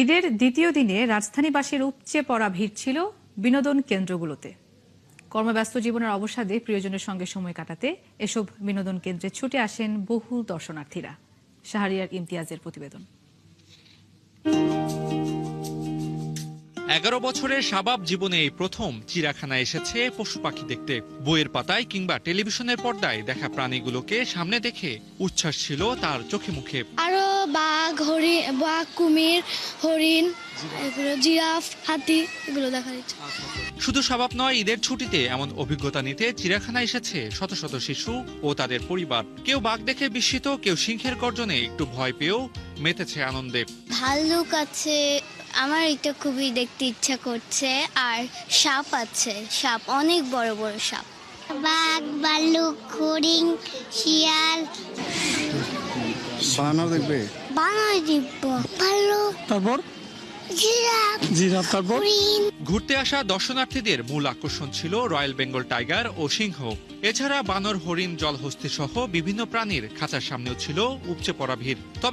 ঈদের দ্বিতীয় দিনে রাজধানীবাসীর উপচে পড়া ভিড় ছিল বিনোদন কেন্দ্রগুলোতে। কর্মব্যস্ত জীবনের অবসাদে প্রিয়জনের সঙ্গে সময় কাটাতে এসব বিনোদন কেন্দ্রে ছুটে আসেন বহু দর্শনার্থীরা। শাহরিয়ার ইমতিয়াজের প্রতিবেদন। 11 বছরের শাবাব জীবনে এই প্রথম চিড়িয়াখানায় এসেছে পশু পাখি দেখতে। বইয়ের পাতায় কিংবা টেলিভিশনের পর্দায় দেখা প্রাণীগুলোকে সামনে দেখে উচ্ছ্বাস ছিল তার চোখে মুখে। আরো বাঘ, কুমির, হরিণ, এগুলো জিরাফ, হাতি এগুলো দেখার ইচ্ছা। শুধু শাবাব নয়, ঈদের ছুটিতে এমন অভিজ্ঞতা নিতে চিড়িয়াখানায় এসেছে শত শত শিশু ও তাদের পরিবার। কেউ বাঘ দেখে বিস্মিত, কেউ সিংহের গর্জনে একটু ভয় পেয়েও মেতেছে আনন্দে। ভাল্লুক আছে, আমার এটা খুবই দেখতে ইচ্ছা করছে। আর সাপ আছে, সাপ অনেক বড় বড় সাপ। বাঘ, ভাল্লুক, হরিণ, শিয়াল। বানর দেখবে, বানর দেখবো, ভাল্লুক, তারপর জিরাফ, তারপর ঘুরতে আসা দর্শনার্থীদের মূল আকর্ষণ ছিল রয়্যাল বেঙ্গল টাইগার ও সিংহ। এছাড়া বানর, হরিণ, জলহস্তী সহ বিভিন্ন প্রাণীর খাঁচার সামনেও ছিল উপচে পড়া ভিড়।